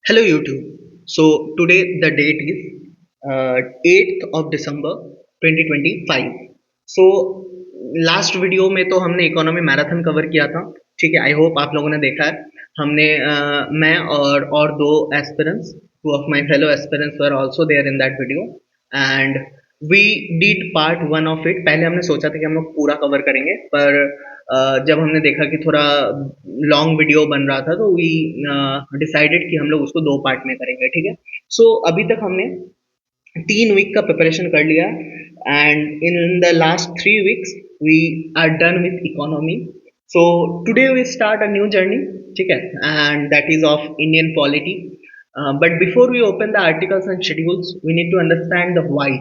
Hello YouTube. So today the date is 8th of December 2025. So last video में तो हमने economy marathon cover किया था। ठीक है, आई होप आप लोगों ने देखा है। हमने मैं और दो aspirants, two of my fellow aspirants were also there in that video and we did part one of it. पहले हमने सोचा था कि हम लोग पूरा कवर करेंगे, पर जब हमने देखा कि थोड़ा लॉन्ग वीडियो बन रहा था तो वी डिसाइडेड कि हम लोग उसको दो पार्ट में करेंगे। ठीक है, सो अभी तक हमने 3 वीक का प्रिपरेशन कर लिया and in the last 3 weeks we are done with economy. So today we start a new journey. ठीक है, and that is of Indian polity. But before we open the articles and schedules we need to understand the why.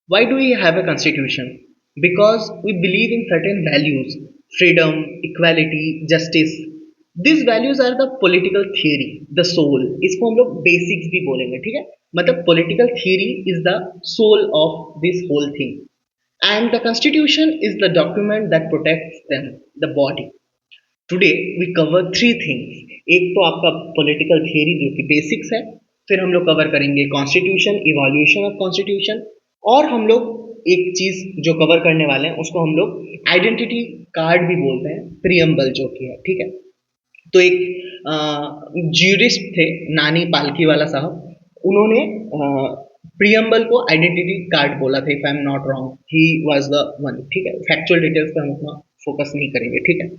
Why do we have a constitution? Because we believe in certain values: freedom, equality, justice. These values are the political theory, the soul. इसको हम लोग basics भी बोलेंगे, ठीक है? मतलब political theory is the soul of this whole thing. And the constitution is the document that protects them, the body. Today we cover three things. एक तो आपका पॉलिटिकल थियरी जो कि बेसिक्स है, फिर हम लोग कवर करेंगे कॉन्स्टिट्यूशन, इवोल्यूशन ऑफ कॉन्स्टिट्यूशन, और हम लोग एक चीज जो कवर करने वाले हैं उसको हम लोग आइडेंटिटी कार्ड भी बोलते हैं, प्रियम्बल जो कि है। ठीक है, तो एक ज्यूरिस्ट थे नानी पालकी वाला साहब, उन्होंने प्रियम्बल को आइडेंटिटी कार्ड बोला था, if I am not wrong, he was the one. ठीक है, फैक्चुअल डिटेल्स पे हम उतना फोकस नहीं करेंगे। ठीक है,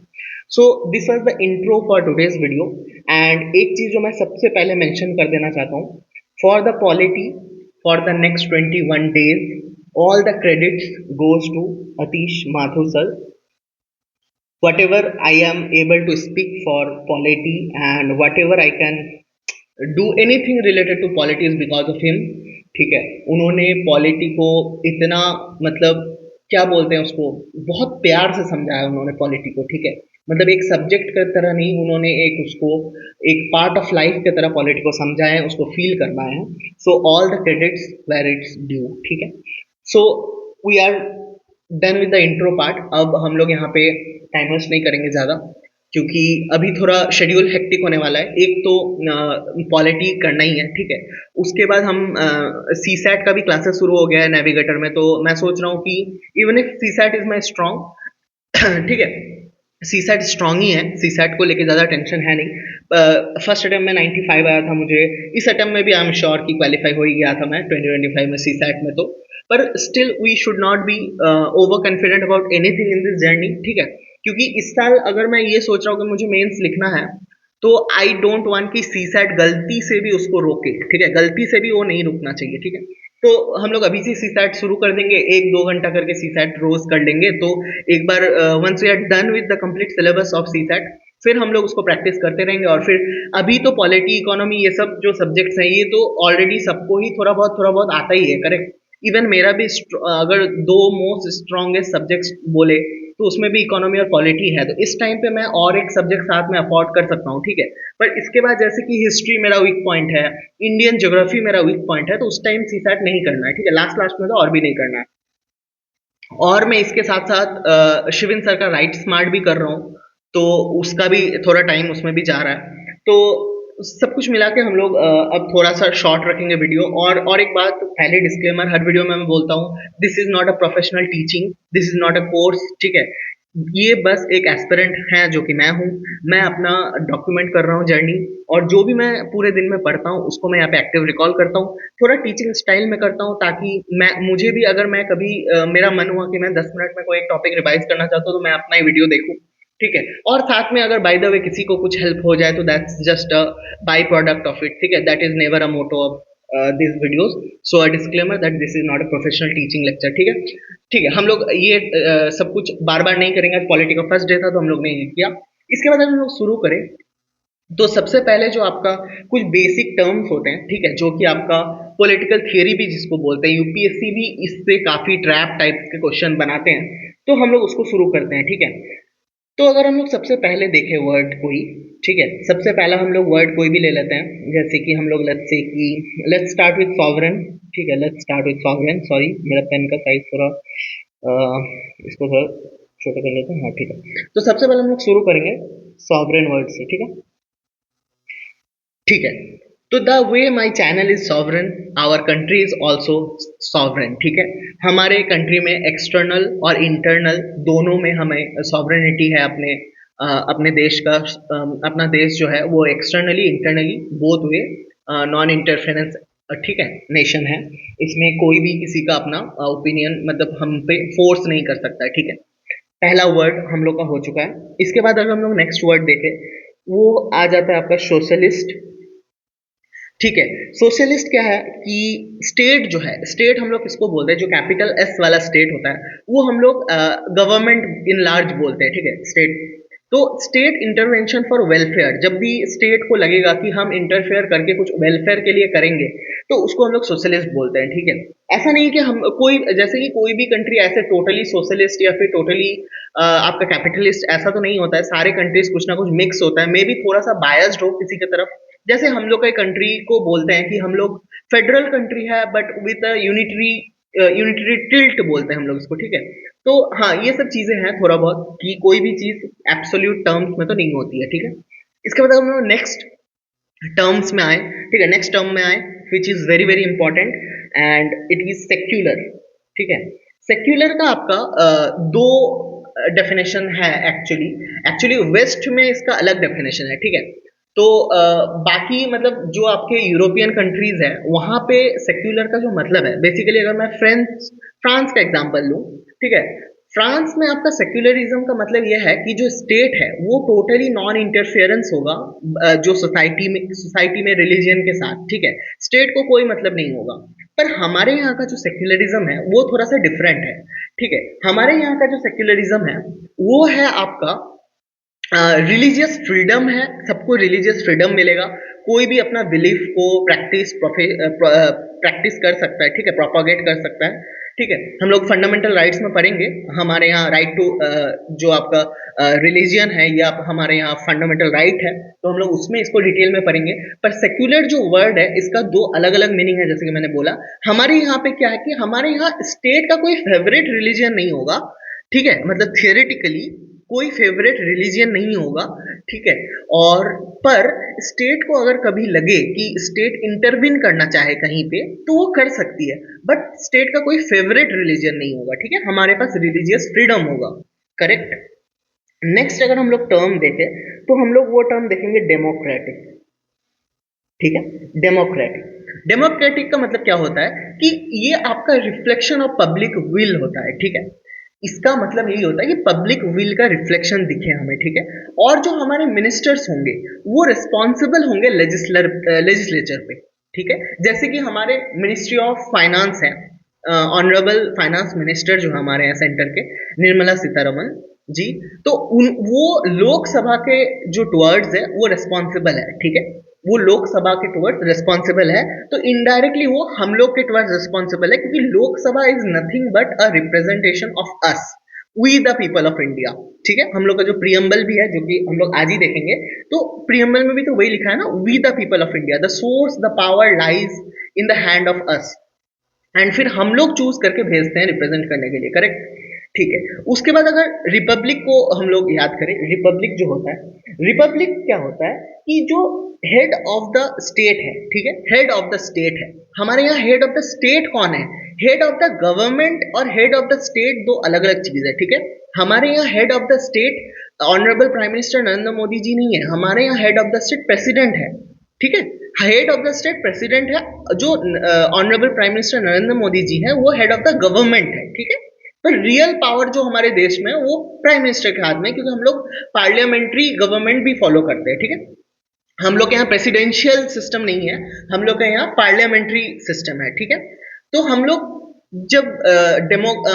so this was the intro for today's video. And एक चीज जो मैं सबसे पहले मेंशन कर देना चाहता हूँ, for the polity for the next 21 days all the credits goes to Atish Mathur sir. Whatever I am able to speak for polity and whatever I can do anything related to polity is because of him. ठीक है, उन्होंने polity को इतना, मतलब क्या बोलते हैं उसको, बहुत प्यार से समझाया उन्होंने पॉलिटी को। ठीक है, मतलब एक सब्जेक्ट की तरह नहीं, उन्होंने एक उसको एक पार्ट ऑफ लाइफ की तरह पॉलिटी को समझाया है, उसको फील करवाए हैं। So all the credits where it's due. ठीक है, so we are done with the intro part. अब हम लोग यहाँ पे टाइम वेस्ट नहीं करेंगे ज़्यादा, क्योंकि अभी थोड़ा शेड्यूल हेक्टिक होने वाला है। एक तो पॉलिटी करना ही है, ठीक है, उसके बाद हम सी सैट का भी क्लासेस शुरू हो गया है नेविगेटर में, तो मैं सोच रहा हूँ कि even if C SAT is my strong, ठीक है, सी सैट स्ट्रॉन्ग ही है, सी सैट को लेके ज़्यादा टेंशन है नहीं। फर्स्ट अटेम्प्ट में 95 आया था मुझे, इस अटेम्प्ट में भी आई एम श्योर कि क्वालिफाई हो ही गया था मैं 2025 में सी सैट में। तो पर still we should not be over confident about anything in this journey. ठीक है, क्योंकि इस साल अगर मैं ये सोच रहा हूँ कि मुझे मेंस लिखना है, तो आई डोंट वांट कि सी सैट गलती से भी उसको रोके। ठीक है, गलती से भी वो नहीं रुकना चाहिए। ठीक है, तो हम लोग अभी से सी सैट शुरू कर देंगे, 1-2 घंटा करके सी सैट रोज कर लेंगे। तो एक बार once we are done with the complete syllabus of CSAT, फिर हम लोग उसको प्रैक्टिस करते रहेंगे। और फिर अभी तो पॉलिटी, इकोनॉमी, ये सब जो सब्जेक्ट्स हैं ये तो ऑलरेडी सबको ही थोड़ा बहुत आता ही है, करेक्ट। इवन मेरा भी अगर दो मोस्ट स्ट्रॉन्गेस्ट सब्जेक्ट्स बोले तो उसमें भी इकोनॉमी और पॉलिटी है, तो इस टाइम पे मैं और एक सब्जेक्ट साथ में अफोर्ड कर सकता हूँ। ठीक है, पर इसके बाद जैसे कि हिस्ट्री मेरा वीक पॉइंट है, इंडियन ज्योग्राफी मेरा वीक पॉइंट है, तो उस टाइम सी सैट नहीं करना है। ठीक है, लास्ट लास्ट में तो और भी नहीं करना है। और मैं इसके साथ साथ शिविन सर का राइट स्मार्ट भी कर रहा हूँ, तो उसका भी थोड़ा टाइम उसमें भी जा रहा है। तो सब कुछ मिला के हम लोग अब थोड़ा सा शॉर्ट रखेंगे वीडियो। और एक बात, पहले डिस्क्लेमर हर वीडियो में मैं बोलता हूँ, this is not a professional teaching, this is not a course. ठीक है, ये बस एक एस्पिरेंट है जो कि मैं हूँ, मैं अपना डॉक्यूमेंट कर रहा हूँ जर्नी, और जो भी मैं पूरे दिन में पढ़ता हूँ उसको मैं यहाँ पे एक्टिव रिकॉल करता हूँ, थोड़ा टीचिंग स्टाइल में करता हूँ, ताकि मैं, मुझे भी अगर मैं कभी मेरा मन हुआ कि मैं 10 मिनट में कोई एक टॉपिक रिवाइज करना चाहता हूँ, तो मैं अपना ही वीडियो देखूँ। ठीक है, और साथ में अगर बाय द वे किसी को कुछ हेल्प हो जाए तो that's just a by product of it. ठीक है, that is never a motto of these videos. So a disclaimer that this is not a professional teaching lecture. ठीक है, ठीक है, हम लोग ये सब कुछ बार बार नहीं करेंगे। पॉलिटी का फर्स्ट डे था तो हम लोग नहीं किया। इसके बाद हम लोग शुरू करें तो सबसे पहले जो आपका कुछ बेसिक टर्म्स होते हैं, ठीक है, जो कि आपका पॉलिटिकल थियरी भी जिसको बोलते हैं, यूपीएससी भी इससे काफी ट्रैप टाइप के क्वेश्चन बनाते हैं, तो हम लोग उसको शुरू करते हैं। ठीक है, तो अगर हम लोग सबसे पहले देखें वर्ड कोई, ठीक है, सबसे पहला हम लोग वर्ड कोई भी ले लेते हैं, जैसे कि हम लोग लेट्स से कि लेट्स स्टार्ट विद सॉवरेन। ठीक है, let's start with sovereign. Sorry, मेरा पेन का साइज थोड़ा इसको थोड़ा छोटा कर लेते हैं। हाँ ठीक है, तो सबसे पहले हम लोग शुरू करेंगे सॉवरेन वर्ड से। ठीक है, ठीक है, तो the way my channel is sovereign, our country is also sovereign, ठीक है। हमारे कंट्री में एक्सटर्नल और इंटरनल दोनों में हमें सॉवरनिटी है अपने देश का। अपना देश जो है वो externally internally both way non interference, ठीक है, नेशन है। इसमें कोई भी किसी का अपना ओपिनियन मतलब हम पे फोर्स नहीं कर सकता है, ठीक है। पहला वर्ड हम लोग का हो चुका है। इसके बाद अगर हम लोग नेक्स्ट वर्ड देखें, वो आ जाता है आपका सोशलिस्ट, ठीक है। सोशलिस्ट क्या है कि स्टेट जो है, स्टेट हम लोग किसको बोलते हैं, जो कैपिटल एस वाला स्टेट होता है वो हम लोग गवर्नमेंट इन लार्ज बोलते हैं, ठीक है, स्टेट। तो स्टेट इंटरवेंशन फॉर वेलफेयर, जब भी स्टेट को लगेगा कि हम इंटरफेयर करके कुछ वेलफेयर के लिए करेंगे तो उसको हम लोग सोशलिस्ट बोलते हैं, ठीक है। ऐसा नहीं कि हम कोई, जैसे कि कोई भी कंट्री ऐसे टोटली सोशलिस्ट या फिर टोटली आपका कैपिटलिस्ट ऐसा तो नहीं होता है। सारे कंट्रीज कुछ ना कुछ मिक्स होता है, मे बी थोड़ा सा बायस्ड हो किसी की तरफ। जैसे हम लोग का कंट्री को बोलते हैं कि हम लोग फेडरल कंट्री है बट विद यूनिटरी टिल्ट बोलते हैं हम लोग इसको, ठीक है। तो हाँ, ये सब चीजें हैं थोड़ा बहुत कि कोई भी चीज एब्सोल्यूट टर्म्स में तो नहीं होती है, ठीक है। इसके बाद हम लोग नेक्स्ट टर्म्स में आए, ठीक है, नेक्स्ट टर्म में आए which is very very important and it is secular, ठीक है। सेक्युलर का आपका दो डेफिनेशन है एक्चुअली। एक्चुअली वेस्ट में इसका अलग डेफिनेशन है, ठीक है। तो बाकी मतलब जो आपके यूरोपियन कंट्रीज है वहां पे सेक्युलर का जो मतलब है बेसिकली, अगर मैं फ्रांस का एग्जांपल लूं, ठीक है। फ्रांस में आपका सेक्युलरिज्म का मतलब यह है कि जो स्टेट है वो टोटली नॉन इंटरफेरेंस होगा जो सोसाइटी में रिलीजन के साथ, ठीक है। स्टेट को कोई मतलब नहीं होगा। पर हमारे यहाँ का जो सेक्युलरिज्म है वो थोड़ा सा डिफरेंट है, ठीक है। हमारे यहाँ का जो सेक्युलरिज्म है वो है आपका रिलीजियस फ्रीडम है, सबको रिलीजियस फ्रीडम मिलेगा। कोई भी अपना बिलीफ को प्रैक्टिस कर सकता है, ठीक है, प्रोपागेट कर सकता है, ठीक है। हम लोग फंडामेंटल राइट्स में पढ़ेंगे, हमारे यहाँ राइट टू जो आपका रिलीजियन है या हमारे यहाँ फंडामेंटल राइट है, तो हम लोग उसमें इसको डिटेल में पढ़ेंगे। पर सेक्युलर जो वर्ड है इसका दो अलग अलग मीनिंग है, जैसे कि मैंने बोला। हमारे यहाँ पे क्या है कि हमारे यहाँ स्टेट का कोई फेवरेट रिलीजन नहीं होगा, ठीक है, मतलब थियोरेटिकली कोई फेवरेट रिलीजन नहीं होगा, ठीक है। और पर स्टेट को अगर कभी लगे कि स्टेट इंटरवीन करना चाहे कहीं पे तो वो कर सकती है, बट स्टेट का कोई फेवरेट रिलीजन नहीं होगा, ठीक है। हमारे पास रिलीजियस फ्रीडम होगा, करेक्ट। नेक्स्ट अगर हम लोग टर्म देखें तो हम लोग वो टर्म देखेंगे डेमोक्रेटिक, ठीक है। डेमोक्रेटिक, डेमोक्रेटिक का मतलब क्या होता है कि ये आपका रिफ्लेक्शन ऑफ पब्लिक विल होता है, ठीक है। इसका मतलब यही होता है कि पब्लिक विल का रिफ्लेक्शन दिखे हमें, ठीक है। और जो हमारे मिनिस्टर्स होंगे वो रिस्पॉन्सिबल होंगे लेजिस्लेचर पे, ठीक है। जैसे कि हमारे मिनिस्ट्री ऑफ फाइनेंस है, ऑनरेबल फाइनेंस मिनिस्टर जो हमारे हैं सेंटर के, निर्मला सीतारमन जी। तो वो लोकसभा के जो टुवर्ड्स है वो रिस्पॉन्सिबल है, ठीक है। वो लोकसभा के टुवर्ड्स रिस्पॉन्सिबल है, तो इनडायरेक्टली वो हम लोग के टुवर्ड्स रिस्पॉन्सिबल है, क्योंकि Lok Sabha is nothing but a representation of us, we the people of India, ठीक है। हम लोग का जो प्रियम्बल भी है जो कि हम लोग आज ही देखेंगे, तो प्रियम्बल में भी तो वही लिखा है ना, we the people of India, the source the power lies in the hand of us, and फिर हम लोग चूज करके भेजते हैं रिप्रेजेंट करने के लिए, करेक्ट, ठीक है। उसके बाद अगर रिपब्लिक को हम लोग याद करें, रिपब्लिक जो होता है, रिपब्लिक क्या होता है कि जो हेड ऑफ द स्टेट है, ठीक है, हेड ऑफ द स्टेट है। हमारे यहाँ हेड ऑफ द स्टेट कौन है? हेड ऑफ द गवर्नमेंट और हेड ऑफ द स्टेट दो अलग अलग चीज है, ठीक है। हमारे यहाँ head of the state honourable prime minister Narendra Modi ji नहीं है, हमारे यहाँ head of the state president है, ठीक है। Head of the state president है, जो honourable prime minister Narendra Modi ji है वो हेड ऑफ द गवर्नमेंट है, ठीक है। पर रियल पावर जो हमारे देश में है वो प्राइम मिनिस्टर के हाथ में है, क्योंकि हम लोग पार्लियामेंट्री गवर्नमेंट भी फॉलो करते हैं, ठीक है। हम लोग के यहाँ प्रेसिडेंशियल सिस्टम नहीं है, हम लोग के यहाँ पार्लियामेंट्री सिस्टम है, ठीक है। तो हम लोग जब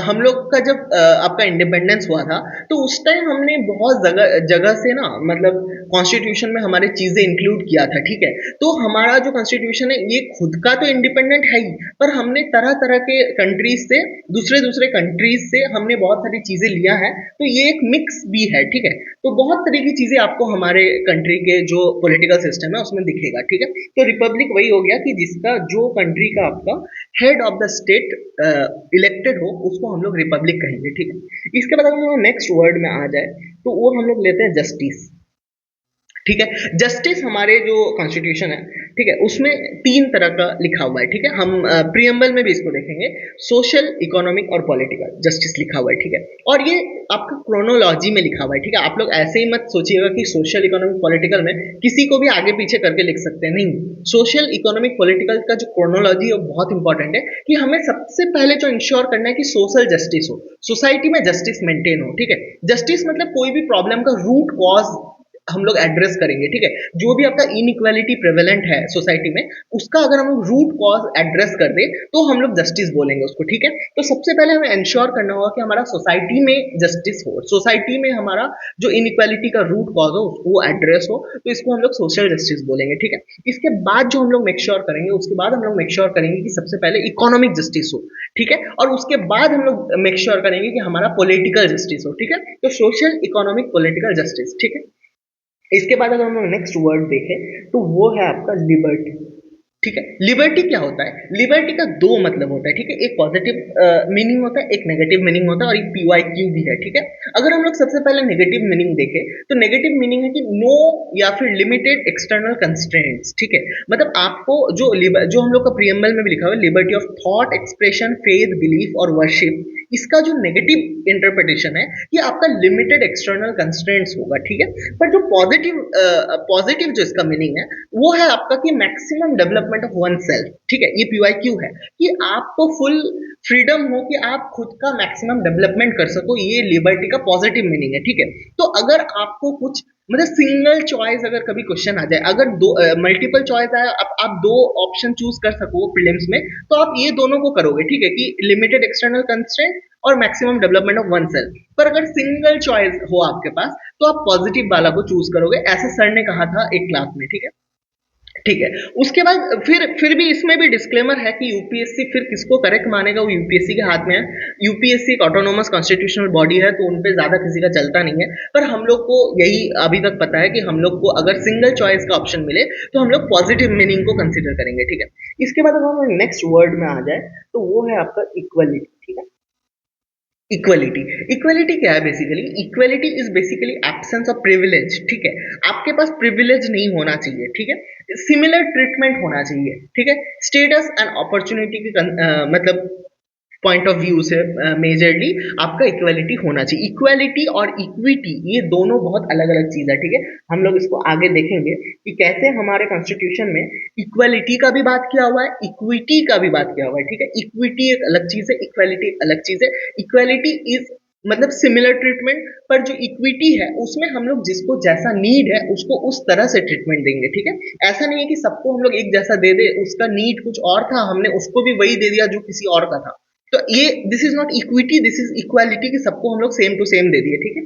हम लोग का जब आपका इंडिपेंडेंस हुआ था तो उस टाइम हमने बहुत जगह जगह से ना, मतलब कॉन्स्टिट्यूशन में हमारे चीजें इंक्लूड किया था, ठीक है। तो हमारा जो कॉन्स्टिट्यूशन है ये खुद का तो इंडिपेंडेंट है ही, पर हमने तरह तरह के कंट्रीज से, दूसरे दूसरे कंट्रीज से हमने बहुत सारी चीजें लिया है, तो ये एक मिक्स भी है, ठीक है। तो बहुत तरह की चीजें आपको हमारे कंट्री के जो पॉलिटिकल सिस्टम है उसमें दिखेगा, ठीक है। तो रिपब्लिक वही हो गया कि जिसका जो कंट्री का आपका head of the state elected हो उसको हम लोग रिपब्लिक कहेंगे, ठीक है। इसके बाद अगर हम नेक्स्ट वर्ड में आ जाए तो वो हम लोग लेते हैं जस्टिस, ठीक है। जस्टिस हमारे जो कॉन्स्टिट्यूशन है, ठीक है, उसमें 3 तरह का लिखा हुआ है, ठीक है। हम प्रियम्बल में भी इसको देखेंगे, सोशल, इकोनॉमिक और पॉलिटिकल जस्टिस लिखा हुआ है, ठीक है। और ये आपका क्रोनोलॉजी में लिखा हुआ है, ठीक है। आप लोग ऐसे ही मत सोचिएगा कि सोशल, इकोनॉमिक, पॉलिटिकल में किसी को भी आगे पीछे करके लिख सकते हैं, नहीं। सोशल, इकोनॉमिक, पॉलिटिकल का जो क्रोनोलॉजी है वो बहुत इंपॉर्टेंट है कि हमें सबसे पहले जो इंश्योर करना है कि सोशल जस्टिस हो, सोसाइटी में जस्टिस मेंटेन हो, ठीक है। जस्टिस मतलब कोई भी प्रॉब्लम का रूट कॉज हम लोग एड्रेस करेंगे, ठीक है। जो भी आपका इनइक्वालिटी प्रेवेलेंट है सोसाइटी में, उसका अगर हम लोग रूट कॉज एड्रेस कर दे तो हम लोग जस्टिस बोलेंगे उसको, ठीक है। तो सबसे पहले हमें इंश्योर करना होगा कि हमारा सोसाइटी में जस्टिस हो, सोसाइटी में हमारा जो इनइक्वालिटी का रूट कॉज हो वो एड्रेस हो, तो इसको हम लोग सोशल जस्टिस बोलेंगे, ठीक है। इसके बाद जो हम लोग मेक श्योर करेंगे, उसके बाद हम लोग मेक श्योर करेंगे कि सबसे पहले इकोनॉमिक जस्टिस हो, ठीक है। और उसके बाद हम लोग मेक श्योर करेंगे कि हमारा पॉलिटिकल जस्टिस हो, ठीक है। तो सोशल, इकोनॉमिक, पॉलिटिकल जस्टिस, ठीक है। इसके बाद अगर हम लोग नेक्स्ट वर्ड देखें तो वो है आपका लिबर्टी, ठीक है। लिबर्टी क्या होता है? लिबर्टी का दो मतलब होता है, ठीक है। एक पॉजिटिव मीनिंग होता है, एक नेगेटिव मीनिंग होता है, और एक PYQ भी है, ठीक है। अगर हम लोग सबसे पहले नेगेटिव मीनिंग देखें तो नेगेटिव मीनिंग है कि नो या फिर लिमिटेड एक्सटर्नल कंस्ट्रेंट्स, ठीक है। मतलब आपको जो हम लोग का प्रियम्बल में भी लिखा हुआ है, liberty of thought, expression, faith, belief और वर्शिप, इसका जो नेगेटिव इंटरप्रिटेशन है ये आपका लिमिटेड एक्सटर्नल कंस्ट्रेंट्स होगा, ठीक है। पर जो पॉजिटिव जो इसका मीनिंग है वो है आपका कि maximum development of one self, ठीक है। ये PYQ है कि आपको फुल फ्रीडम हो कि आप खुद का मैक्सिमम डेवलपमेंट कर सको, ये लिबर्टी का पॉजिटिव मीनिंग है, ठीक है। तो अगर आपको कुछ मतलब सिंगल चॉइस अगर कभी क्वेश्चन आ जाए, अगर दो मल्टीपल चॉइस आए, आप दो ऑप्शन चूज कर सको प्रीलिम्स में, तो आप ये दोनों को करोगे, ठीक है, कि लिमिटेड एक्सटर्नल कंस्ट्रेंट और maximum development of one self. पर अगर सिंगल चॉइस हो आपके पास तो आप पॉजिटिव वाला को चूज करोगे, ऐसे सर ने कहा था एक क्लास में, ठीक है। ठीक है, उसके बाद फिर भी इसमें भी डिस्क्लेमर है कि यूपीएससी फिर किसको करेक्ट मानेगा, वो यूपीएससी के हाथ में है। यूपीएससी एक ऑटोनोमस कॉन्स्टिट्यूशनल बॉडी है, तो उन पे ज्यादा किसी का चलता नहीं है। पर हम लोग को यही अभी तक पता है कि हम लोग को अगर सिंगल चॉइस का ऑप्शन मिले तो हम लोग पॉजिटिव मीनिंग को कंसिडर करेंगे, ठीक है। इसके बाद अगर हम नेक्स्ट वर्ड में आ जाए तो वो है आपका इक्वलिटी, ठीक है। इक्वलिटी, इक्वलिटी क्या है? Basically equality is basically absence of privilege, ठीक है। आपके पास प्रिविलेज नहीं होना चाहिए, ठीक है। सिमिलर ट्रीटमेंट होना चाहिए, ठीक है। स्टेटस एंड अपॉर्चुनिटी की मतलब पॉइंट ऑफ व्यू से मेजरली आपका इक्वालिटी होना चाहिए। इक्वालिटी और इक्विटी ये दोनों बहुत अलग अलग चीज है, ठीक है। हम लोग इसको आगे देखेंगे कि कैसे हमारे कॉन्स्टिट्यूशन में इक्वालिटी का भी बात किया हुआ है, इक्विटी का भी बात किया हुआ है, ठीक है। इक्विटी एक अलग चीज है, इक्वालिटी एक अलग चीज है। इक्वालिटी इज मतलब सिमिलर ट्रीटमेंट, पर जो इक्विटी है उसमें हम लोग जिसको जैसा नीड है उसको उस तरह से ट्रीटमेंट देंगे, ठीक है। ऐसा नहीं है कि सबको हम लोग एक जैसा दे दे, उसका नीड कुछ और था, हमने उसको भी वही दे दिया जो किसी और का था। तो ये this is not equity, this is equality, कि सबको हम लोग सेम टू सेम दे दिए, ठीक है।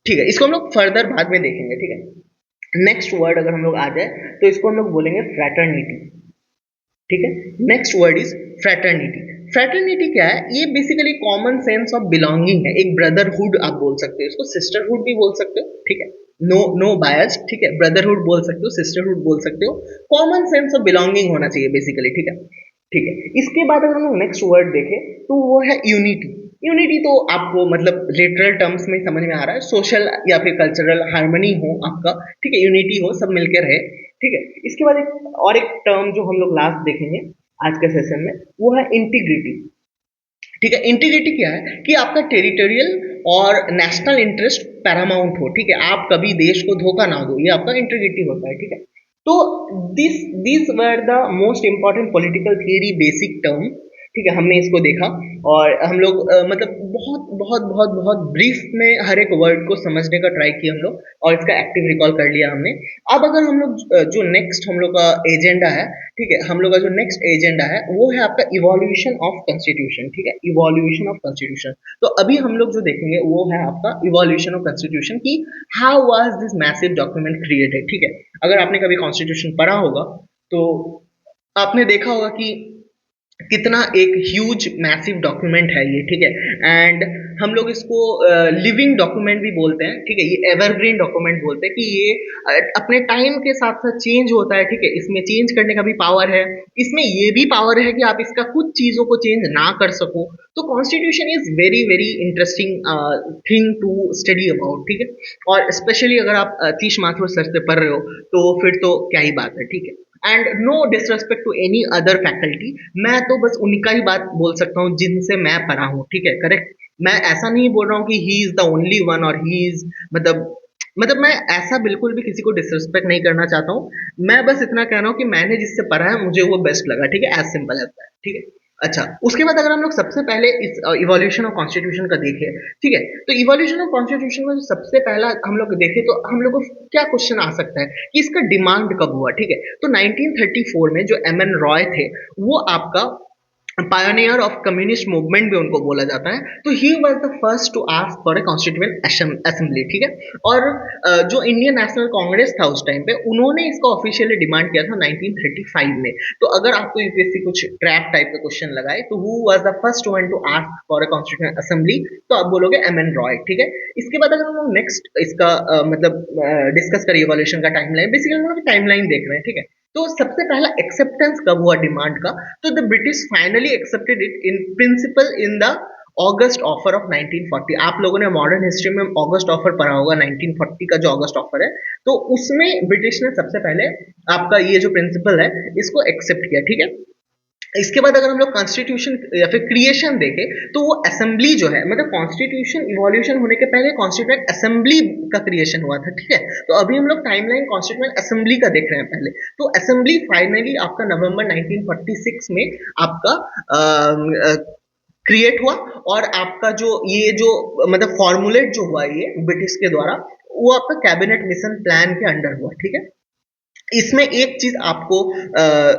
ठीक है, इसको हम लोग फर्दर बाद में देखेंगे, ठीक है। नेक्स्ट वर्ड अगर हम लोग आ जाए तो इसको हम लोग बोलेंगे फ्रैटर्निटी, ठीक है। Next word is fraternity. Fraternity क्या है? ये basically common sense of belonging है, एक ब्रदरहुड आप बोल सकते हो, इसको सिस्टरहुड भी बोल सकते हो, ठीक है। नो बायस, ठीक है। ब्रदरहुड बोल सकते हो, सिस्टरहुड बोल सकते हो। कॉमन सेंस ऑफ बिलोंगिंग होना चाहिए बेसिकली, ठीक है। ठीक है, इसके बाद अगर हम लोग नेक्स्ट वर्ड देखें तो वो है यूनिटी। यूनिटी तो आपको मतलब लिटरल टर्म्स में समझ में आ रहा है, सोशल या फिर कल्चरल हार्मनी हो आपका, ठीक है, यूनिटी हो, सब मिलकर रहे, ठीक है। इसके बाद एक टर्म जो हम लोग लास्ट देखेंगे आज के सेशन में वो है इंटीग्रिटी, ठीक है। इंटीग्रिटी क्या है कि आपका टेरिटोरियल और नेशनल इंटरेस्ट पैरामाउंट हो, ठीक है। आप कभी देश को धोखा ना दो, ये आपका इंटीग्रिटी होता है, ठीक है। तो this were the most important political theory basic term, ठीक है। हमने इसको देखा और हम लोग मतलब बहुत बहुत बहुत बहुत ब्रीफ में हर एक वर्ड को समझने का ट्राई किया हम लोग, और इसका एक्टिव रिकॉल कर लिया हमने। अब अगर हम लोग जो नेक्स्ट हम लोग का एजेंडा है, ठीक है, हम लोग का जो नेक्स्ट एजेंडा है वो है आपका इवोल्यूशन ऑफ कॉन्स्टिट्यूशन, ठीक है। इवोल्यूशन ऑफ कॉन्स्टिट्यूशन, तो अभी हम लोग जो देखेंगे वो है आपका इवोल्यूशन ऑफ कॉन्स्टिट्यूशन की how was this massive document created, ठीक है। अगर आपने कभी कॉन्स्टिट्यूशन पढ़ा होगा तो आपने देखा होगा कि कितना एक ह्यूज मैसिव डॉक्यूमेंट है ये, ठीक है। एंड हम लोग इसको लिविंग डॉक्यूमेंट भी बोलते हैं, ठीक है। ये एवरग्रीन डॉक्यूमेंट बोलते हैं कि ये अपने टाइम के साथ साथ चेंज होता है, ठीक है। इसमें चेंज करने का भी पावर है, इसमें ये भी पावर है कि आप इसका कुछ चीजों को चेंज ना कर सको। तो constitution is very very interesting thing to study about, ठीक है। और स्पेशली अगर आप तीश माथुर सर से पढ़ रहे हो तो फिर तो क्या ही बात है, ठीक है। And no disrespect to any other faculty, मैं तो बस उनका ही बात बोल सकता हूँ जिनसे मैं पढ़ा हूँ, ठीक है, करेक्ट। मैं ऐसा नहीं बोल रहा हूँ कि he is the only one और ही इज मतलब मैं ऐसा बिल्कुल भी किसी को डिसरिस्पेक्ट नहीं करना चाहता हूँ। मैं बस इतना कह रहा हूँ कि मैंने जिससे पढ़ा है मुझे वो बेस्ट लगा, ठीक है, एज सिंपल एज दैट, ठीक है। अच्छा, उसके बाद अगर हम लोग सबसे पहले इस इवोल्यूशन ऑफ कॉन्स्टिट्यूशन का देखें, ठीक है, तो इवोल्यूशन ऑफ कॉन्स्टिट्यूशन में जो सबसे पहला हम लोग देखें तो हम लोग को क्या क्वेश्चन आ सकता है कि इसका डिमांड कब हुआ, ठीक है। तो 1934 में जो एम एन रॉय थे, वो आपका पायोनियर ऑफ कम्युनिस्ट मूवमेंट भी उनको बोला जाता है, तो he was the first to ask for a constituent assembly, ठीक है। और जो इंडियन नेशनल कांग्रेस था उस टाइम पे, उन्होंने इसको ऑफिशियली डिमांड किया था 1935 में। तो अगर आपको यूपीएससी कुछ ट्रैप टाइप का क्वेश्चन लगाए तो who was the first one two ask for a constituent assembly, तो आप बोलोगे एम एन रॉय, ठीक है। इसके बाद अगर हम लोग नेक्स्ट इसका डिस्कस करें इवोल्यूशन का टाइमलाइन, बेसिकली हम लोग टाइमलाइन देख रहे हैं, ठीक है। तो सबसे पहला एक्सेप्टेंस कब हुआ डिमांड का, तो the British finally accepted it in principle in the August offer of 1940। आप लोगों ने मॉडर्न हिस्ट्री में ऑगस्ट ऑफर पढ़ा होगा, 1940 का जो ऑगस्ट ऑफर है, तो उसमें ब्रिटिश ने सबसे पहले आपका ये जो प्रिंसिपल है इसको एक्सेप्ट किया, ठीक है। इसके बाद अगर हम लोग कॉन्स्टिट्यूशन या फिर क्रिएशन देखें तो वो असेंबली जो है, मतलब कॉन्स्टिट्यूशन इवोल्यूशन होने के पहले कॉन्स्टिट्यूएंट असेंबली का क्रिएशन हुआ था, ठीक है। तो अभी हम लोग टाइमलाइन कॉन्स्टिट्यूएंट असेंबली का देख रहे हैं पहले। तो असेंबली फाइनली आपका नवंबर 1946 में आपका क्रिएट हुआ, और आपका जो ये जो मतलब फॉर्मुलेट जो हुआ ये ब्रिटिश के द्वारा, वो आपका कैबिनेट मिशन प्लान के अंडर हुआ, ठीक है। इसमें एक चीज आपको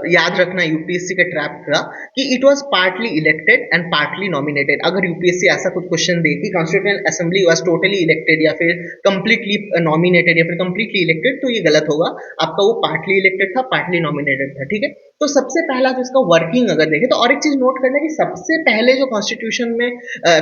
याद रखना यूपीएससी के ट्रैप का, कि it was partly elected and partly nominated. अगर यूपीएससी ऐसा कुछ क्वेश्चन दे कि constituent assembly was totally elected या फिर कंप्लीटली नॉमिनेटेड या फिर कंप्लीटली इलेक्टेड, तो ये गलत होगा। आपका वो पार्टली इलेक्टेड था, पार्टली नॉमिनेटेड था, ठीक है। तो सबसे पहला जो इसका वर्किंग अगर देखें, तो और एक चीज नोट करना कि सबसे पहले जो कॉन्स्टिट्यूशन में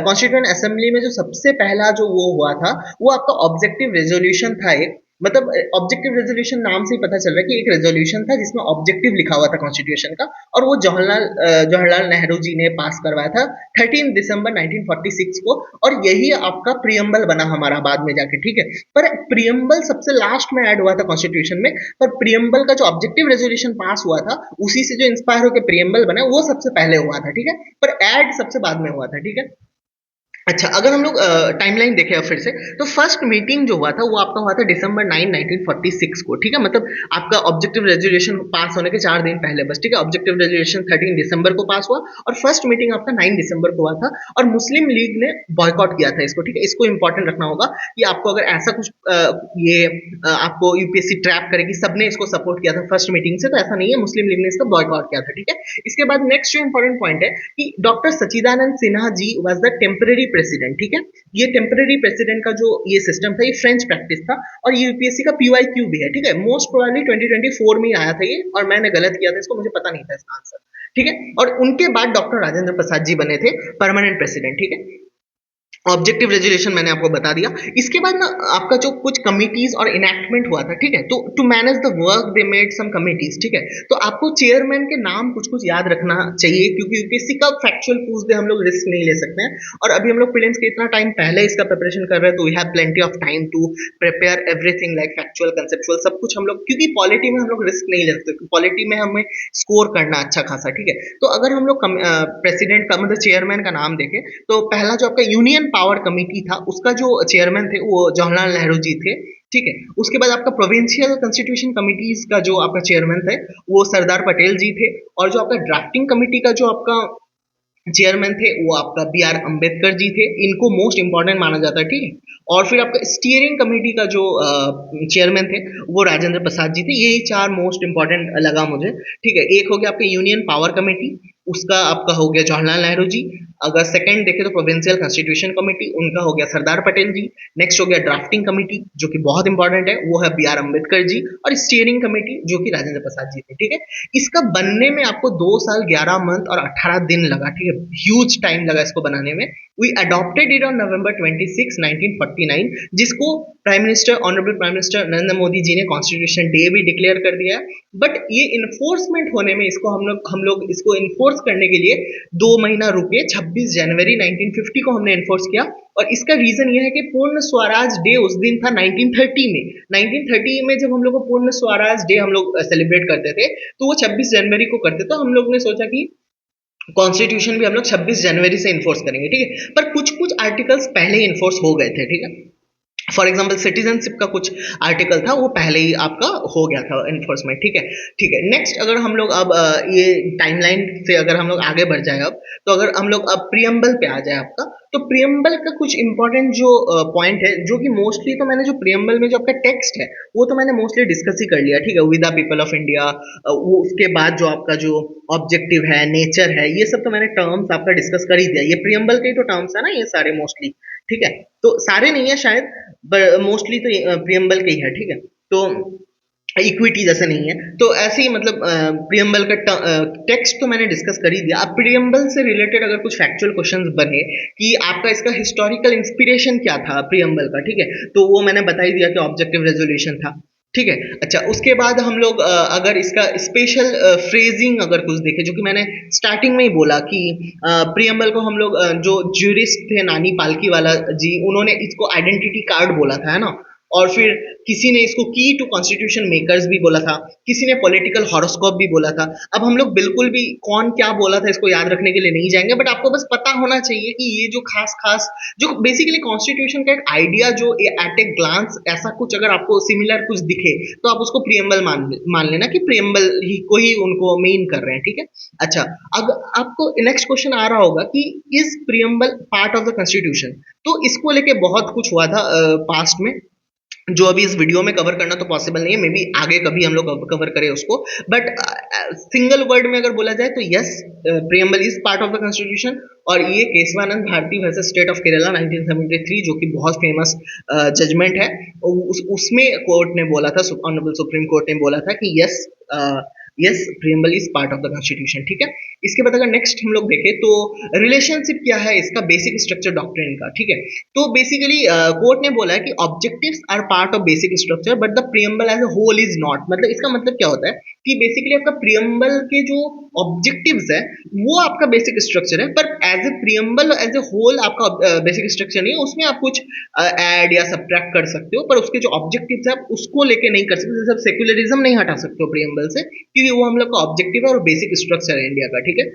कॉन्स्टिट्यूएंट असेंबली में जो सबसे पहला जो वो हुआ था, वो आपका ऑब्जेक्टिव रेजोल्यूशन था एक, मतलब ऑब्जेक्टिव रेजोल्यूशन नाम से ही पता चल रहा है कि एक रेजोल्यूशन था जिसमें ऑब्जेक्टिव लिखा हुआ था कॉन्स्टिट्यूशन का, और वो जवाहरलाल नेहरू जी ने पास करवाया था 13 दिसंबर 1946 को, और यही आपका प्रियम्बल बना हमारा बाद में जाके, ठीक है। पर प्रियम्बल सबसे लास्ट में ऐड हुआ था कॉन्स्टिट्यूशन में, पर प्रियम्बल का जो ऑब्जेक्टिव रेजोल्यूशन पास हुआ था, उसी से जो इंस्पायर होकर प्रियम्बल बना वो सबसे पहले हुआ था, ठीक है। पर ऐड सबसे बाद में हुआ था, ठीक है। अच्छा, अगर हम लोग टाइमलाइन देखें अब फिर से, तो फर्स्ट मीटिंग जो हुआ था वो आपका हुआ था दिसंबर 9 1946 को, ठीक है। मतलब आपका ऑब्जेक्टिव रेजोल्यूशन पास होने के 4 दिन पहले बस, ठीक है। ऑब्जेक्टिव रेजोल्यूशन 13 दिसंबर को पास हुआ, और फर्स्ट मीटिंग आपका 9 दिसंबर को हुआ था, और मुस्लिम लीग ने बॉयकॉट किया था इसको, ठीक है। इसको इंपॉर्टेंट रखना होगा कि आपको अगर ऐसा कुछ आपको यूपीएससी ट्रैप करेगी सबने इसको सपोर्ट किया था फर्स्ट मीटिंग से, तो ऐसा नहीं है, मुस्लिम लीग ने इसका बॉयकॉट किया था, ठीक है। इसके बाद नेक्स्ट जो इंपॉर्टेंट पॉइंट है कि doctor Sachchidanand Sinha ji was the temporary president, ठीक है। ये टेम्पररी प्रेसिडेंट का जो ये सिस्टम था, ये फ्रेंच प्रैक्टिस था, और ये यूपीएससी का पीवाईक्यू भी है, ठीक है। मोस्ट प्रोबेबली 2024 में ही आया था ये, और मैंने गलत किया था इसको, मुझे पता नहीं था इसका आंसर, ठीक है। और उनके बाद डॉक्टर राजेंद्र प्रसाद जी बने थे परमानेंट प्रेसिडेंट, ठीक है। ऑब्जेक्टिव रेजोल्यूशन मैंने आपको बता दिया। इसके बाद ना आपका जो कुछ कमिटीज और इनैक्टमेंट हुआ था, ठीक है, तो to manage the work they made some committees, ठीक है। तो आपको चेयरमैन के नाम कुछ कुछ याद रखना चाहिए, क्योंकि यूपीएससी का फैक्चुअल पूछ दे, हम लोग रिस्क नहीं ले सकते हैं, और अभी हम लोग प्रीलिम्स के इतना टाइम पहले इसका प्रिपरेशन कर रहे हैं, तो we have plenty of time to prepare everything like factual conceptual सब कुछ हम लोग, क्योंकि पॉलिटी में हम लोग रिस्क नहीं ले सकते, पॉलिटी में हमें स्कोर करना अच्छा खासा, ठीक है। तो अगर हम लोग प्रेसिडेंट का मतलब चेयरमैन का नाम देखें, तो पहला जो आपका यूनियन पावर कमिटी था उसका जो चेयरमैन थे वो जवाहरलाल नेहरू जी थे, ठीक है। उसके बाद आपका प्रोविंशियल कॉन्स्टिट्यूशन कमिटीज का जो आपका चेयरमैन थे वो सरदार पटेल जी थे, और जो आपका ड्राफ्टिंग कमिटी का जो आपका चेयरमैन थे वो आपका बी आर अम्बेडकर जी थे, इनको मोस्ट इंपॉर्टेंट माना जाता है, ठीक है। और फिर आपका स्टीयरिंग कमेटी का जो चेयरमैन थे वो राजेंद्र प्रसाद जी थे। यही चार मोस्ट इंपॉर्टेंट लगा मुझे, ठीक है। एक हो गया आपका यूनियन पावर कमेटी, उसका आपका हो गया जवाहरलाल नेहरू जी। अगर सेकंड देखें तो प्रोविंशियल कॉन्स्टिट्यूशन कमेटी, उनका हो गया सरदार पटेल जी। नेक्स्ट हो गया ड्राफ्टिंग कमेटी जो कि बहुत इंपॉर्टेंट है, वो है बी आर अम्बेडकर जी। और स्टीयरिंग कमेटी जो कि राजेंद्र प्रसाद जी थे, ठीक है। इसका बनने में आपको 2 साल 11 मंथ और 18 दिन लगा, ठीक है। ह्यूज टाइम लगा इसको बनाने में। We adopted it on November 26 1949, जिसको prime minister honourable prime minister Narendra Modi ji ने कॉन्स्टिट्यूशन डे भी डिक्लेयर कर दिया है। बट ये इन्फोर्समेंट होने में इसको हम लोग इसको इन्फोर्स करने के लिए 2 महीना रुके, 26 जनवरी 1950 को हमने एनफोर्स किया। और इसका रीजन ये है कि पूर्ण स्वराज डे उस दिन था 1930 में। 1930 में जब हम लोग को पूर्ण स्वराज डे हम लोग सेलिब्रेट करते थे, तो वो 26 जनवरी को करते, तो हम लोग ने सोचा कि कॉन्स्टिट्यूशन भी हम लोग 26 जनवरी से इन्फोर्स करेंगे, ठीक है। पर कुछ कुछ आर्टिकल्स पहले इन्फोर्स हो गए थे, ठीक है। फॉर एग्जाम्पल सिटीजनशिप का कुछ आर्टिकल था, वो पहले ही आपका हो गया था एनफोर्समेंट, ठीक है। ठीक है, नेक्स्ट अगर हम लोग अब ये टाइमलाइन से अगर हम लोग आगे बढ़ जाए अब, तो अगर हम लोग अब प्रियम्बल पे आ जाए आपका, तो प्रियम्बल का कुछ इंपॉर्टेंट जो पॉइंट है, जो कि मोस्टली तो मैंने जो प्रियम्बल में जो आपका टेक्स्ट है वो तो मैंने मोस्टली डिस्कस ही कर लिया, ठीक है। With the people of India, वो उसके बाद जो आपका जो ऑब्जेक्टिव है, नेचर है, ये सब तो मैंने टर्म्स आपका डिस्कस कर ही दिया। ये प्रियम्बल के ही तो टर्म्स है ना ये सारे मोस्टली, ठीक है। तो सारे नहीं है शायद, मोस्टली तो प्रियम्बल के ही है, ठीक है। तो इक्विटी जैसे नहीं है, तो ऐसे ही मतलब प्रियम्बल का टेक्स्ट तो मैंने डिस्कस कर ही दिया। अब प्रियम्बल से रिलेटेड अगर कुछ फैक्चुअल क्वेश्चंस बने कि आपका इसका हिस्टोरिकल इंस्पिरेशन क्या था प्रियम्बल का, ठीक है, तो वो मैंने बता ही दिया कि ऑब्जेक्टिव रेजोल्यूशन था, ठीक है। अच्छा, उसके बाद हम लोग अगर इसका स्पेशल फ्रेजिंग अगर कुछ देखें, जो कि मैंने स्टार्टिंग में ही बोला कि प्रियम्बल को हम लोग जो ज्यूरिस्ट थे नानी पालकी वाला जी, उन्होंने इसको आइडेंटिटी कार्ड बोला था, है ना। और फिर किसी ने इसको की टू कॉन्स्टिट्यूशन मेकर्स भी बोला था, किसी ने पॉलिटिकल हॉरोस्कोप भी बोला था। अब हम लोग बिल्कुल भी कौन क्या बोला था इसको याद रखने के लिए नहीं जाएंगे, बट आपको बस पता होना चाहिए कि ये जो खास खास जो बेसिकली कॉन्स्टिट्यूशन का एक आइडिया जो एट ए ग्लांस ऐसा कुछ अगर आपको सिमिलर कुछ दिखे, तो आप उसको प्रियम्बल मान लेना कि प्रियम्बल ही को ही उनको मेन कर रहे हैं, ठीक है। अच्छा, अब आपको नेक्स्ट क्वेश्चन आ रहा होगा कि is preamble part of the constitution. तो इसको लेके बहुत कुछ हुआ था पास्ट में, जो अभी इस वीडियो में कवर करना तो पॉसिबल नहीं है, मे बी आगे कभी हम लोग कवर करें उसको। बट सिंगल वर्ड में अगर बोला जाए तो yes, preamble is part of the constitution. और ये Kesavananda Bharati versus state of Kerala 1973, जो कि बहुत फेमस जजमेंट है, उसमें कोर्ट ने बोला था, ऑनरेबल सुप्रीम कोर्ट ने बोला था कि yes, yes preamble is part of the constitution, ठीक है। इसके बाद अगर नेक्स्ट हम लोग देखें तो रिलेशनशिप क्या है इसका बेसिक स्ट्रक्चर डॉक्ट्रिन का, ठीक है। तो बेसिकली कोर्ट ने बोला है कि objectives are part of basic structure but the preamble as a whole is not. मतलब इसका मतलब क्या होता है कि बेसिकली आपका प्रियम्बल के जो ऑब्जेक्टिव्स है वो आपका बेसिक स्ट्रक्चर है, पर as a preamble as a whole आपका बेसिक स्ट्रक्चर नहीं है। उसमें आप कुछ ऐड या सब्ट्रैक्ट कर सकते हो, पर उसके जो ऑब्जेक्टिव्स है आप उसको लेके नहीं कर सकते। जैसे सेक्युलरिज्म नहीं हटा सकते हो प्रियम्बल से, क्योंकि वो हम लोग का ऑब्जेक्टिव है और बेसिक स्ट्रक्चर है इंडिया का, ठीक है।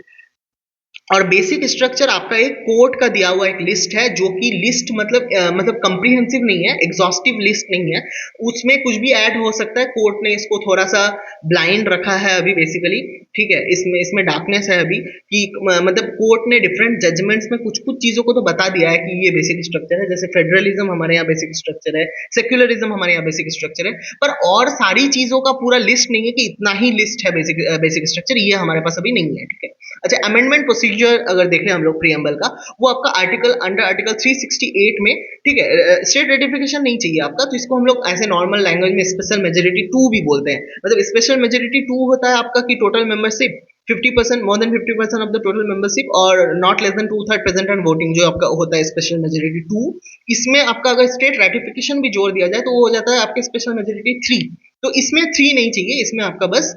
और बेसिक स्ट्रक्चर आपका एक कोर्ट का दिया हुआ एक लिस्ट है, जो कि लिस्ट मतलब कंप्रीहेंसिव नहीं है, एग्जॉस्टिव लिस्ट नहीं है। उसमें कुछ भी ऐड हो सकता है। कोर्ट ने इसको थोड़ा सा ब्लाइंड रखा है अभी बेसिकली, ठीक है। इसमें डार्कनेस है अभी कि मतलब कोर्ट ने डिफरेंट जजमेंट्स में कुछ कुछ चीजों को तो बता दिया है कि ये बेसिक स्ट्रक्चर है। जैसे फेडरलिज्म हमारे यहाँ बेसिक स्ट्रक्चर है, सेक्युलरिज्म हमारे यहाँ बेसिक स्ट्रक्चर है, पर और सारी चीजों का पूरा लिस्ट नहीं है कि इतना ही लिस्ट है बेसिक स्ट्रक्चर, ये हमारे पास अभी नहीं है, ठीक है। अच्छा, अमेंडमेंट प्रोसीजर अगर देखें हम लोग प्रियम्बल का, वो आपका अंडर आर्टिकल 368 में, ठीक है, स्टेट रेटिफिकेशन नहीं चाहिए आपका, तो इसको हम लोग ऐसे नॉर्मल लैंग्वेज में स्पेशल मेजोरिटी 2 भी बोलते हैं। मतलब स्पेशल मेजोरिटी 2 होता है आपका कि total membership 50%, more than 50% of the total membership और not less than 2/3 present and voting, जो आपका होता है स्पेशल मेजोरिटी 2। इसमें आपका अगर स्टेट रेटिफिकेशन भी जोड़ दिया जाए तो वो हो जाता है आपके स्पेशल मेजोरिटी 3। तो इसमें 3 नहीं चाहिए, इसमें आपका बस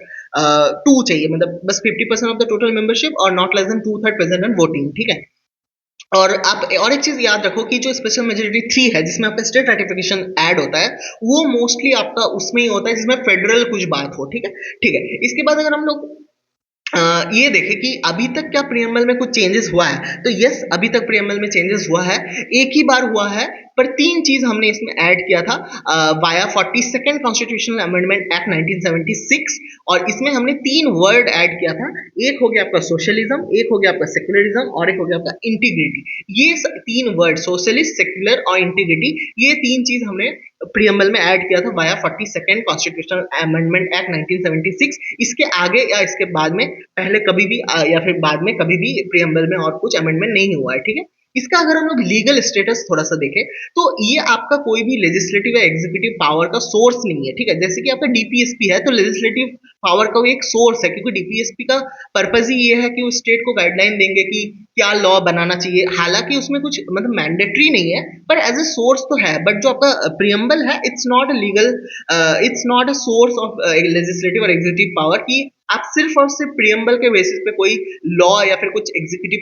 2 चाहिए, मतलब बस 50% ऑफ द टोटल मेंबरशिप और not less than 2/3 present and voting, ठीक है। और आप और एक चीज याद रखो कि जो स्पेशल मेजोरिटी 3 है, जिसमें आपका स्टेट रेटिफिकेशन ऐड होता है, वो मोस्टली आपका उसमें ही होता है जिसमें फेडरल कुछ बात हो, ठीक है। ठीक है, इसके बाद अगर हम लोग ये देखें कि अभी तक क्या प्रियम्बल में कुछ चेंजेस हुआ है, तो यस, अभी तक प्रियम्बल में चेंजेस हुआ है। एक ही बार हुआ है, पर 3 चीज हमने इसमें ऐड किया था via 42nd constitutional amendment act 1976। और इसमें हमने 3 वर्ड ऐड किया था। एक हो गया आपका सोशलिज्म, एक हो गया आपका सेक्युलरिज्म और एक हो गया आपका इंटीग्रिटी। ये 3 वर्ड, सोशलिस्ट, सेक्युलर और इंटीग्रिटी, ये 3 चीज हमने प्रियम्बल में ऐड किया था via 42nd constitutional amendment act 1976। इसके आगे या इसके बाद में पहले कभी भी या फिर बाद में कभी भी प्रियम्बल में और कुछ अमेंडमेंट नहीं हुआ है, ठीक है। इसका अगर हम लोग लीगल स्टेटस थोड़ा सा देखें, तो ये आपका कोई भी लेजिस्लेटिव या एग्जीक्यूटिव पावर का सोर्स नहीं है, ठीक है। जैसे कि आपका डीपीएसपी है, तो लेजिस्लेटिव पावर का वो एक सोर्स है, क्योंकि डीपीएसपी का पर्पज ही ये है कि वो स्टेट को गाइडलाइन देंगे कि क्या लॉ बनाना चाहिए। हालांकि उसमें कुछ मतलब मैंडेटरी नहीं है, पर एज ए सोर्स तो है। बट जो आपका प्रियम्बल है, it's not legal, it's not a source of legislative और एग्जीक्यूटिव पावर की आप सिर्फ और सिर्फ प्रियम्बल के बेसिस पे कोई लॉ या फिर कुछ एग्जीक्यूटिव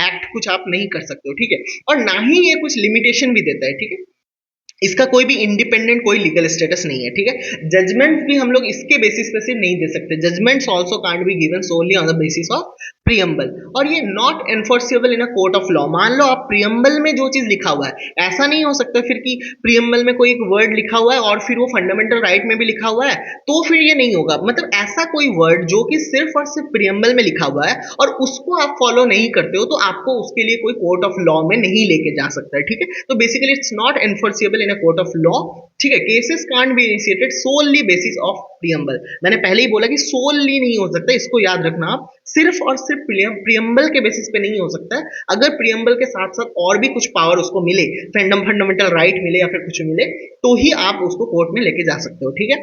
एक्ट कुछ आप नहीं कर सकते हो, ठीक है। और ना ही ये कुछ लिमिटेशन भी देता है, ठीक है। इसका कोई भी इंडिपेंडेंट कोई लीगल स्टेटस नहीं है, ठीक है। जजमेंट्स भी हम लोग इसके बेसिस पे सिर्फ नहीं दे सकते। Judgments also can't be given solely on the basis of preamble. और ये not enforceable in a court of law. मान लो आप प्रियम्बल में जो चीज लिखा हुआ है, ऐसा नहीं हो सकता फिर कि प्रियम्बल में कोई एक वर्ड लिखा हुआ है और फिर वो फंडामेंटल राइट में भी लिखा हुआ है, तो फिर ये नहीं होगा। मतलब ऐसा कोई वर्ड जो कि सिर्फ और सिर्फ प्रियम्बल में लिखा हुआ है और उसको आप फॉलो नहीं करते हो, तो आपको उसके लिए कोई कोर्ट ऑफ लॉ में नहीं लेके जा सकता है, ठीक है। तो basically it's not enforceable in a court of law, ठीक है। Cases can't be initiated solely basis of preamble. मैंने पहले ही बोला कि सोलली नहीं हो सकता, इसको याद रखना आप। सिर्फ और सिर्फ प्रियम्बल के बेसिस पे नहीं हो सकता है। अगर प्रियम्बल के साथ साथ और भी कुछ पावर उसको मिले, फंडामेंटल राइट मिले या फिर कुछ मिले, तो ही आप उसको कोर्ट में लेके जा सकते हो, ठीक है।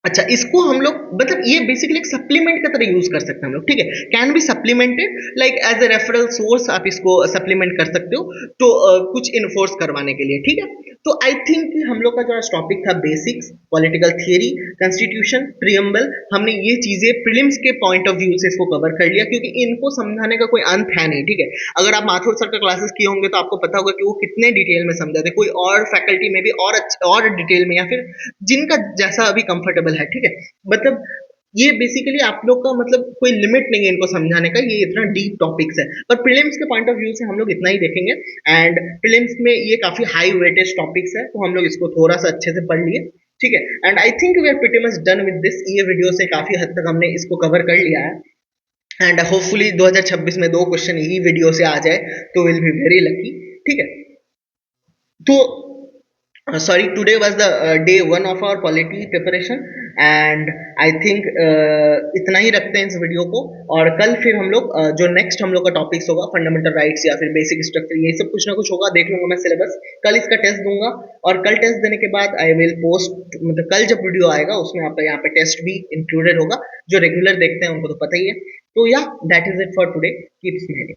अच्छा, इसको हम लोग मतलब ये बेसिकली एक सप्लीमेंट की तरह यूज कर सकते हैं हम लोग, ठीक है। Can be supplemented like as a referral source, आप इसको सप्लीमेंट कर सकते हो तो कुछ इन्फोर्स करवाने के लिए, ठीक है। तो आई थिंक हम लोग का जो आज टॉपिक था basics, political theory, constitution, preamble, हमने ये चीजें प्रीलिम्स के पॉइंट ऑफ व्यू से इसको कवर कर लिया, क्योंकि इनको समझाने का कोई अंत है नहीं, ठीक है। अगर आप माथुर सर का क्लासेस किए होंगे तो आपको पता होगा कि वो कितने डिटेल में समझाते, कोई और फैकल्टी में भी और डिटेल में, या फिर जिनका जैसा अभी कंफर्टेबल है, ठीक है। मतलब ये बेसिकली आप लोग का मतलब कोई लिमिट नहीं है इनको समझाने का, ये इतना डीप टॉपिक्स है। पर प्रीलिम्स के पॉइंट ऑफ व्यू से हम लोग इतना ही देखेंगे, एंड प्रीलिम्स में ये काफी हाई वेटेज टॉपिक्स है, तो हम लोग इसको थोड़ा सा अच्छे से पढ़ लिए, ठीक है। And I think we are pretty much done with this. ये वीडियो से काफी हद तक हमने इसको कवर कर लिया है, एंड होपफुली 2026 में 2 क्वेश्चन यही वीडियो से आ जाए तो विल बी वेरी लकी, ठीक है। तो sorry, today was the day one of our polity preparation, and I think इतना ही रखते हैं इस वीडियो को। और कल फिर हम लोग जो नेक्स्ट हम लोग का टॉपिक्स होगा फंडामेंटल राइट्स या फिर बेसिक स्ट्रक्चर, ये सब कुछ ना कुछ होगा, देख लूंगा मैं सिलेबस। कल इसका टेस्ट दूंगा, और कल टेस्ट देने के बाद आई विल पोस्ट, मतलब कल जब वीडियो आएगा उसमें आपका यहाँ पे टेस्ट भी इंक्लूडेड होगा। जो रेगुलर देखते हैं उनको तो पता ही है। तो या that is it for today, keep smiling.